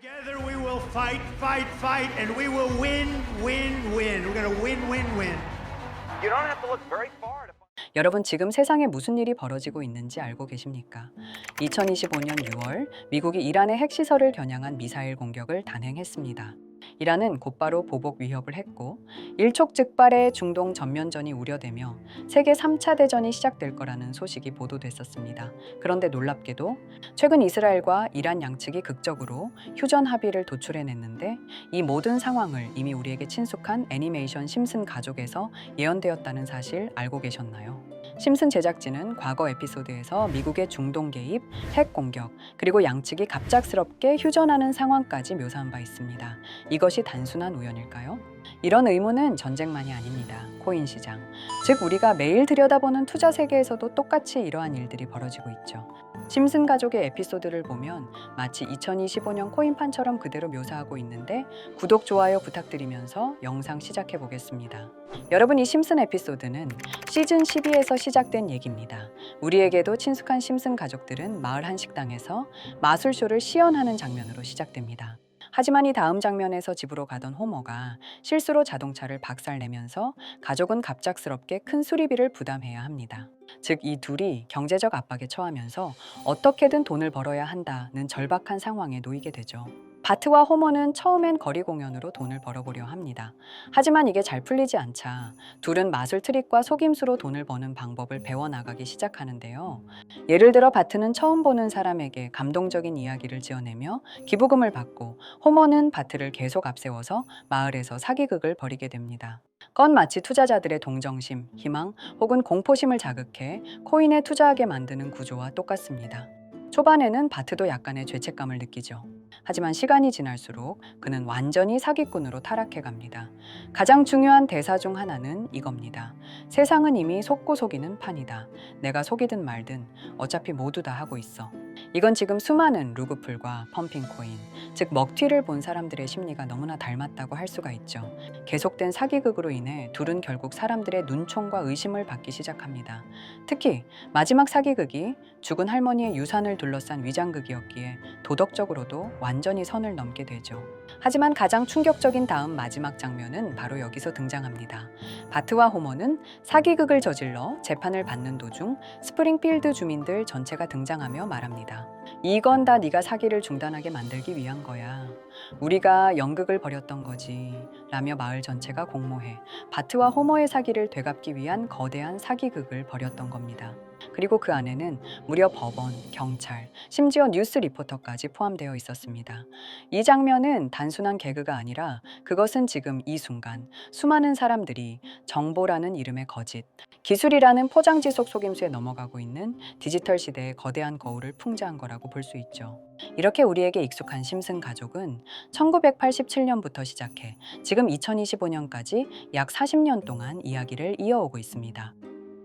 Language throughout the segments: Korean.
Together we will fight, fight, fight, and we will win, win, win. We're going to win, win, win. You don't have to look very far to find. 여러분 지금 세상에 무슨 일이 벌어지고 있는지 알고 계십니까? 2025년 6월 미국이 이란의 핵시설을 겨냥한 미사일 공격을 단행했습니다. 이란은 곧바로 보복 위협을 했고 일촉즉발의 중동 전면전이 우려되며 세계 3차 대전이 시작될 거라는 소식이 보도됐었습니다. 그런데 놀랍게도 최근 이스라엘과 이란 양측이 극적으로 휴전 합의를 도출해냈는데 이 모든 상황을 이미 우리에게 친숙한 애니메이션 심슨 가족에서 예언되었다는 사실 알고 계셨나요? 심슨 제작진은 과거 에피소드에서 미국의 중동 개입, 핵 공격, 그리고 양측이 갑작스럽게 휴전하는 상황까지 묘사한 바 있습니다. 이것이 단순한 우연일까요? 이런 의문은 전쟁만이 아닙니다. 코인 시장, 즉 우리가 매일 들여다보는 투자 세계에서도 똑같이 이러한 일들이 벌어지고 있죠. 심슨 가족의 에피소드를 보면 마치 2025년 코인판처럼 그대로 묘사하고 있는데 구독, 좋아요 부탁드리면서 영상 시작해 보겠습니다. 여러분, 이 심슨 에피소드는 시즌 12에서 시작된 얘기입니다. 우리에게도 친숙한 심슨 가족들은 마을 한 식당에서 마술쇼를 시연하는 장면으로 시작됩니다. 하지만 이 다음 장면에서 집으로 가던 호머가 실수로 자동차를 박살내면서 가족은 갑작스럽게 큰 수리비를 부담해야 합니다. 즉, 이 둘이 경제적 압박에 처하면서 어떻게든 돈을 벌어야 한다는 절박한 상황에 놓이게 되죠. 바트와 호머는 처음엔 거리 공연으로 돈을 벌어보려 합니다. 하지만 이게 잘 풀리지 않자 둘은 마술 트릭과 속임수로 돈을 버는 방법을 배워나가기 시작하는데요. 예를 들어 바트는 처음 보는 사람에게 감동적인 이야기를 지어내며 기부금을 받고, 호머는 바트를 계속 앞세워서 마을에서 사기극을 벌이게 됩니다. 건 마치 투자자들의 동정심, 희망 혹은 공포심을 자극해 코인에 투자하게 만드는 구조와 똑같습니다. 초반에는 바트도 약간의 죄책감을 느끼죠. 하지만 시간이 지날수록 그는 완전히 사기꾼으로 타락해 갑니다. 가장 중요한 대사 중 하나는 이겁니다. 세상은 이미 속고 속이는 판이다. 내가 속이든 말든 어차피 모두 다 하고 있어. 이건 지금 수많은 루그풀과 펌핑코인, 즉 먹튀를 본 사람들의 심리가 너무나 닮았다고 할 수가 있죠. 계속된 사기극으로 인해 둘은 결국 사람들의 눈총과 의심을 받기 시작합니다. 특히 마지막 사기극이 죽은 할머니의 유산을 둘러싼 위장극이었기에 도덕적으로도 완전히 선을 넘게 되죠. 하지만 가장 충격적인 다음 마지막 장면은 바로 여기서 등장합니다. 바트와 호머는 사기극을 저질러 재판을 받는 도중 스프링필드 주민들 전체가 등장하며 말합니다. 이건 다 네가 사기를 중단하게 만들기 위한 거야. 우리가 연극을 벌였던 거지. 라며 마을 전체가 공모해 바트와 호머의 사기를 되갚기 위한 거대한 사기극을 벌였던 겁니다. 그리고 그 안에는 무려 법원, 경찰, 심지어 뉴스 리포터까지 포함되어 있었습니다. 이 장면은 단순한 개그가 아니라 그것은 지금 이 순간 수많은 사람들이 정보라는 이름의 거짓, 기술이라는 포장지 속 속임수에 넘어가고 있는 디지털 시대의 거대한 거울을 풍자한 거라고 볼 수 있죠. 이렇게 우리에게 익숙한 심슨 가족은 1987년부터 시작해 지금 2025년까지 약 40년 동안 이야기를 이어오고 있습니다.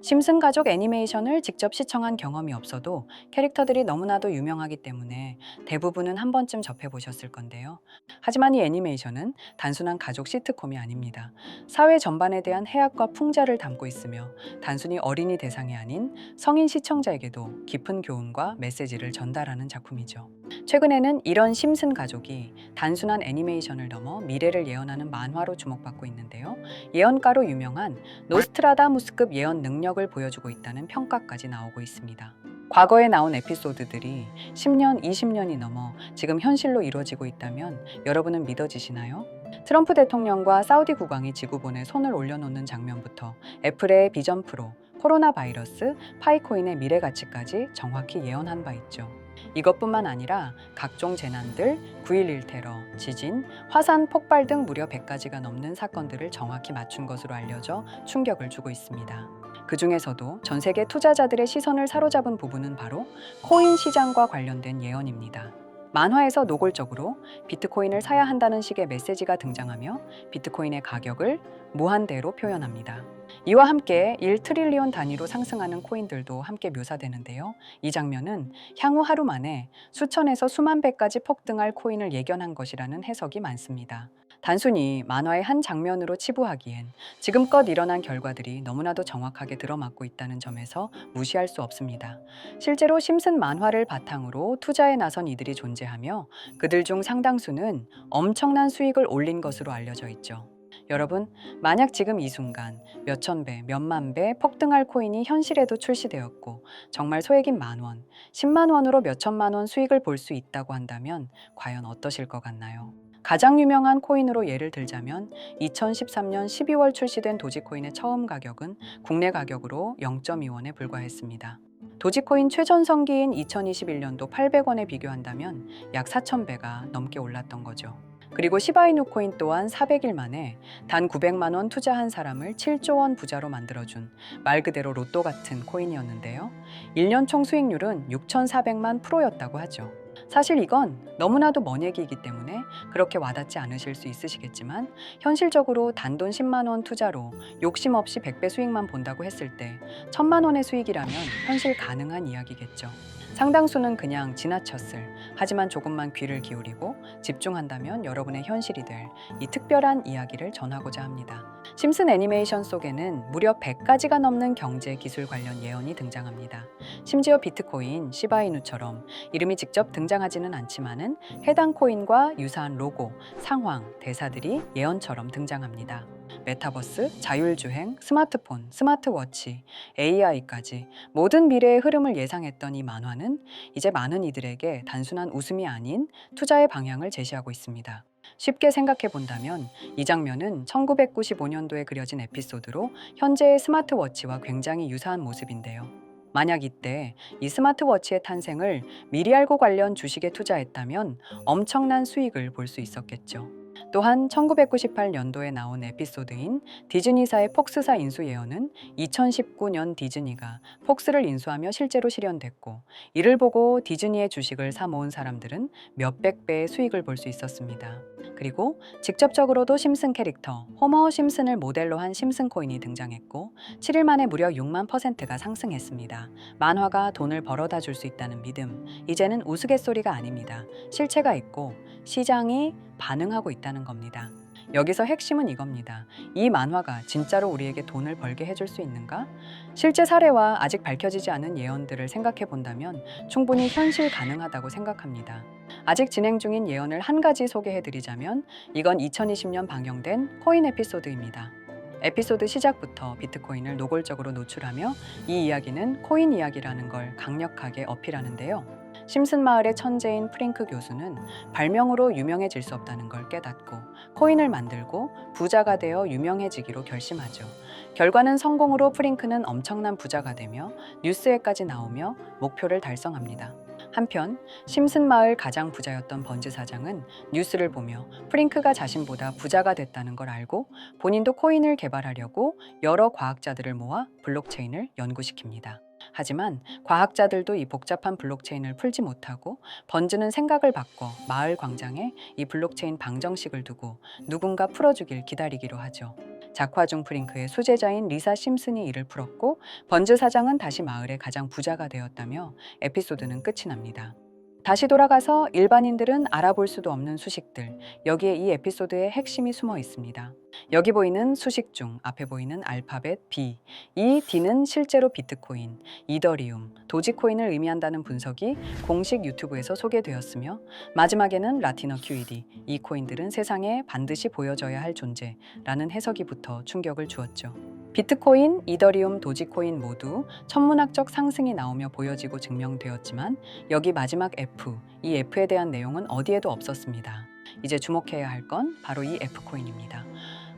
심슨 가족 애니메이션을 직접 시청한 경험이 없어도 캐릭터들이 너무나도 유명하기 때문에 대부분은 한 번쯤 접해보셨을 건데요. 하지만 이 애니메이션은 단순한 가족 시트콤이 아닙니다. 사회 전반에 대한 해악과 풍자를 담고 있으며 단순히 어린이 대상이 아닌 성인 시청자에게도 깊은 교훈과 메시지를 전달하는 작품이죠. 최근에는 이런 심슨 가족이 단순한 애니메이션을 넘어 미래를 예언하는 만화로 주목받고 있는데요. 예언가로 유명한 노스트라다무스급 예언 능력을 보여주고 있다는 평가까지 나오고 있습니다. 과거에 나온 에피소드들이 10년, 20년이 넘어 지금 현실로 이루어지고 있다면 여러분은 믿어지시나요? 트럼프 대통령과 사우디 국왕이 지구본에 손을 올려놓는 장면부터 애플의 비전 프로, 코로나 바이러스, 파이코인의 미래 가치까지 정확히 예언한 바 있죠. 이것뿐만 아니라 각종 재난들, 9.11 테러, 지진, 화산 폭발 등 무려 100가지가 넘는 사건들을 정확히 맞춘 것으로 알려져 충격을 주고 있습니다. 그 중에서도 전 세계 투자자들의 시선을 사로잡은 부분은 바로 코인 시장과 관련된 예언입니다. 만화에서 노골적으로 비트코인을 사야 한다는 식의 메시지가 등장하며 비트코인의 가격을 무한대로 표현합니다. 이와 함께 1트릴리온 단위로 상승하는 코인들도 함께 묘사되는데요. 이 장면은 향후 하루 만에 수천에서 수만 배까지 폭등할 코인을 예견한 것이라는 해석이 많습니다. 단순히 만화의 한 장면으로 치부하기엔 지금껏 일어난 결과들이 너무나도 정확하게 들어맞고 있다는 점에서 무시할 수 없습니다. 실제로 심슨 만화를 바탕으로 투자에 나선 이들이 존재하며 그들 중 상당수는 엄청난 수익을 올린 것으로 알려져 있죠. 여러분, 만약 지금 이 순간 몇천 배, 몇만 배 폭등할 코인이 현실에도 출시되었고 정말 소액인 10,000원, 10만 원으로 몇천만 원 수익을 볼 수 있다고 한다면 과연 어떠실 것 같나요? 가장 유명한 코인으로 예를 들자면 2013년 12월 출시된 도지코인의 처음 가격은 국내 가격으로 0.2원에 불과했습니다. 도지코인 최전성기인 2021년도 800원에 비교한다면 약 4,000배가 넘게 올랐던 거죠. 그리고 시바이누 코인 또한 400일 만에 단 900만 원 투자한 사람을 7조 원 부자로 만들어준 말 그대로 로또 같은 코인이었는데요. 1년 총 수익률은 6,400만 %였다고 하죠. 사실 이건 너무나도 먼 얘기이기 때문에 그렇게 와닿지 않으실 수 있으시겠지만 현실적으로 단돈 10만 원 투자로 욕심 없이 100배 수익만 본다고 했을 때 1,000만 원의 수익이라면 현실 가능한 이야기겠죠. 상당수는 그냥 지나쳤을, 하지만 조금만 귀를 기울이고 집중한다면 여러분의 현실이 될 이 특별한 이야기를 전하고자 합니다. 심슨 애니메이션 속에는 무려 100가지가 넘는 경제 기술 관련 예언이 등장합니다. 심지어 비트코인, 시바이누처럼 이름이 직접 등장하지는 않지만은 해당 코인과 유사한 로고, 상황, 대사들이 예언처럼 등장합니다. 메타버스, 자율주행, 스마트폰, 스마트워치, AI까지 모든 미래의 흐름을 예상했던 이 만화는 이제 많은 이들에게 단순한 웃음이 아닌 투자의 방향을 제시하고 있습니다. 쉽게 생각해 본다면 이 장면은 1995년도에 그려진 에피소드로 현재의 스마트워치와 굉장히 유사한 모습인데요. 만약 이때 이 스마트워치의 탄생을 미리 알고 관련 주식에 투자했다면 엄청난 수익을 볼 수 있었겠죠. 또한 1998년도에 나온 에피소드인 디즈니사의 폭스사 인수 예언은 2019년 디즈니가 폭스를 인수하며 실제로 실현됐고 이를 보고 디즈니의 주식을 사 모은 사람들은 몇백 배의 수익을 볼 수 있었습니다. 그리고 직접적으로도 심슨 캐릭터 호머 심슨을 모델로 한 심슨 코인이 등장했고 7일 만에 무려 6만 %가 상승했습니다. 만화가 돈을 벌어다 줄 수 있다는 믿음, 이제는 우스갯소리가 아닙니다. 실체가 있고 시장이 반응하고 있다는 겁니다. 여기서 핵심은 이겁니다. 이 만화가 진짜로 우리에게 돈을 벌게 해줄 수 있는가? 실제 사례와 아직 밝혀지지 않은 예언들을 생각해 본다면 충분히 현실 가능하다고 생각합니다. 아직 진행 중인 예언을 한 가지 소개해 드리자면 이건 2020년 방영된 코인 에피소드입니다. 에피소드 시작부터 비트코인을 노골적으로 노출하며 이 이야기는 코인 이야기라는 걸 강력하게 어필하는데요. 심슨 마을의 천재인 프링크 교수는 발명으로 유명해질 수 없다는 걸 깨닫고 코인을 만들고 부자가 되어 유명해지기로 결심하죠. 결과는 성공으로 프링크는 엄청난 부자가 되며 뉴스에까지 나오며 목표를 달성합니다. 한편 심슨 마을 가장 부자였던 번즈 사장은 뉴스를 보며 프링크가 자신보다 부자가 됐다는 걸 알고 본인도 코인을 개발하려고 여러 과학자들을 모아 블록체인을 연구시킵니다. 하지만 과학자들도 이 복잡한 블록체인을 풀지 못하고 번즈는 생각을 바꿔 마을 광장에 이 블록체인 방정식을 두고 누군가 풀어주길 기다리기로 하죠. 작화 중 프링크의 수제자인 리사 심슨이 이를 풀었고 번즈 사장은 다시 마을의 가장 부자가 되었다며 에피소드는 끝이 납니다. 다시 돌아가서 일반인들은 알아볼 수도 없는 수식들, 여기에 이 에피소드의 핵심이 숨어 있습니다. 여기 보이는 수식 중 앞에 보이는 알파벳 B, 이 D는 실제로 비트코인, 이더리움, 도지코인을 의미한다는 분석이 공식 유튜브에서 소개되었으며 마지막에는 라티너 QED, 이 코인들은 세상에 반드시 보여져야 할 존재라는 해석이 붙어 충격을 주었죠. 비트코인, 이더리움, 도지코인 모두 천문학적 상승이 나오며 보여지고 증명되었지만 여기 마지막 F, 이 F에 대한 내용은 어디에도 없었습니다. 이제 주목해야 할 건 바로 이 F코인입니다.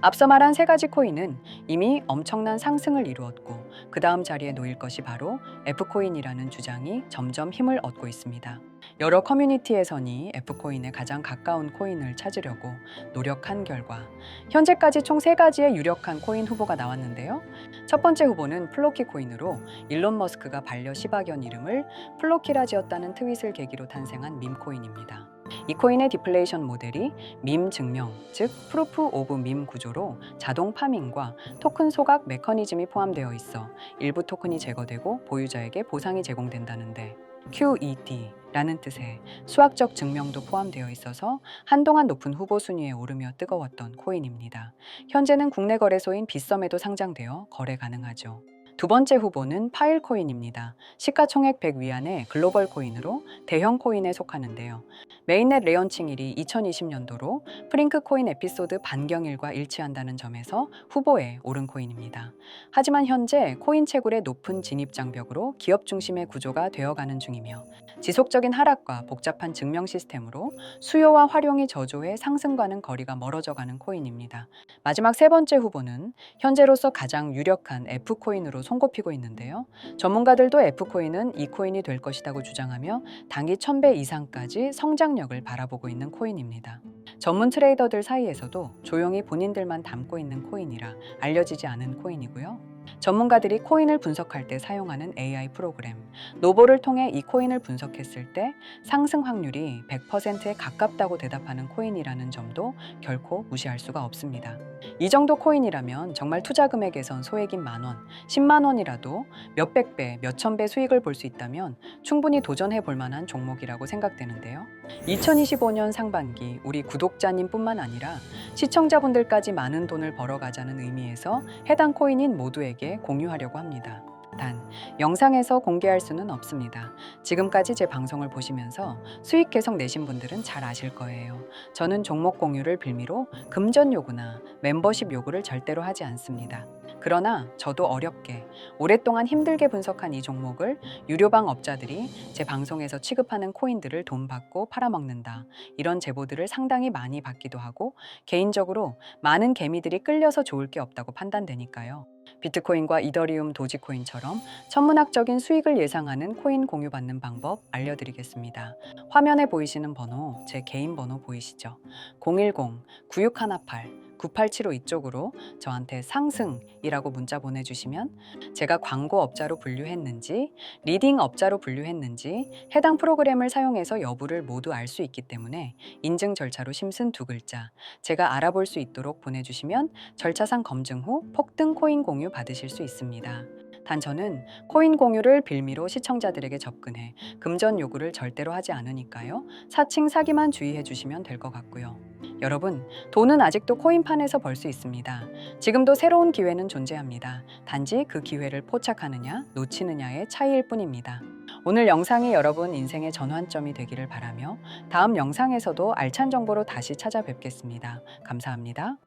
앞서 말한 세 가지 코인은 이미 엄청난 상승을 이루었고 그 다음 자리에 놓일 것이 바로 F코인이라는 주장이 점점 힘을 얻고 있습니다. 여러 커뮤니티에서는 F코인에 가장 가까운 코인을 찾으려고 노력한 결과 현재까지 총 3가지의 유력한 코인 후보가 나왔는데요. 첫 번째 후보는 플로키 코인으로 일론 머스크가 반려 시바견 이름을 플로키라 지었다는 트윗을 계기로 탄생한 밈코인입니다. 이 코인의 디플레이션 모델이 밈 증명, 즉 프루프 오브 밈 구조로 자동 파밍과 토큰 소각 메커니즘이 포함되어 있어 일부 토큰이 제거되고 보유자에게 보상이 제공된다는데 QED라는 뜻의 수학적 증명도 포함되어 있어서 한동안 높은 후보 순위에 오르며 뜨거웠던 코인입니다. 현재는 국내 거래소인 빗썸에도 상장되어 거래 가능하죠. 두 번째 후보는 파일코인입니다. 시가총액 100 위안의 글로벌 코인으로 대형 코인에 속하는데요. 메인넷 레언칭일이 2020년도로 프링크 코인 에피소드 반경일과 일치한다는 점에서 후보에 오른 코인입니다. 하지만 현재 코인 채굴의 높은 진입 장벽으로 기업 중심의 구조가 되어가는 중이며 지속적인 하락과 복잡한 증명 시스템으로 수요와 활용이 저조해 상승과는 거리가 멀어져가는 코인입니다. 마지막 세 번째 후보는 현재로서 가장 유력한 F코인으로 손꼽히고 있는데요. 전문가들도 F코인은 이 코인이 될 것이라고 주장하며 단기 1000배 이상까지 성장력을 바라보고 있는 코인입니다. 전문 트레이더들 사이에서도 조용히 본인들만 담고 있는 코인이라 알려지지 않은 코인이고요. 전문가들이 코인을 분석할 때 사용하는 AI 프로그램 노보를 통해 이 코인을 분석했을 때 상승 확률이 100%에 가깝다고 대답하는 코인이라는 점도 결코 무시할 수가 없습니다. 이 정도 코인이라면 정말 투자 금액에선 소액인 만원, 10만 원이라도 몇백 배, 몇천 배 수익을 볼 수 있다면 충분히 도전해 볼 만한 종목이라고 생각되는데요. 2025년 상반기 우리 구독자님 뿐만 아니라 시청자분들까지 많은 돈을 벌어가자는 의미에서 해당 코인인 모두에게 공유하려고 합니다. 단, 영상에서 공개할 수는 없습니다. 지금까지 제 방송을 보시면서 수익 계속 내신 분들은 잘 아실 거예요. 저는 종목 공유를 빌미로 금전 요구나 멤버십 요구를 절대로 하지 않습니다. 그러나 저도 어렵게 오랫동안 힘들게 분석한 이 종목을 유료방 업자들이 제 방송에서 취급하는 코인들을 돈 받고 팔아먹는다. 이런 제보들을 상당히 많이 받기도 하고 개인적으로 많은 개미들이 끌려서 좋을 게 없다고 판단되니까요. 비트코인과 이더리움, 도지코인처럼 천문학적인 수익을 예상하는 코인 공유받는 방법 알려드리겠습니다. 화면에 보이시는 번호, 제 개인 번호 보이시죠? 010-9618-9875 이쪽으로 저한테 상승이라고 문자 보내주시면 제가 광고 업자로 분류했는지, 리딩 업자로 분류했는지 해당 프로그램을 사용해서 여부를 모두 알 수 있기 때문에 인증 절차로 심슨 두 글자 제가 알아볼 수 있도록 보내주시면 절차상 검증 후 폭등 코인 공유 받으실 수 있습니다. 단 저는 코인 공유를 빌미로 시청자들에게 접근해 금전 요구를 절대로 하지 않으니까요. 사칭 사기만 주의해 주시면 될 것 같고요. 여러분, 돈은 아직도 코인판에서 벌 수 있습니다. 지금도 새로운 기회는 존재합니다. 단지 그 기회를 포착하느냐, 놓치느냐의 차이일 뿐입니다. 오늘 영상이 여러분 인생의 전환점이 되기를 바라며 다음 영상에서도 알찬 정보로 다시 찾아뵙겠습니다. 감사합니다.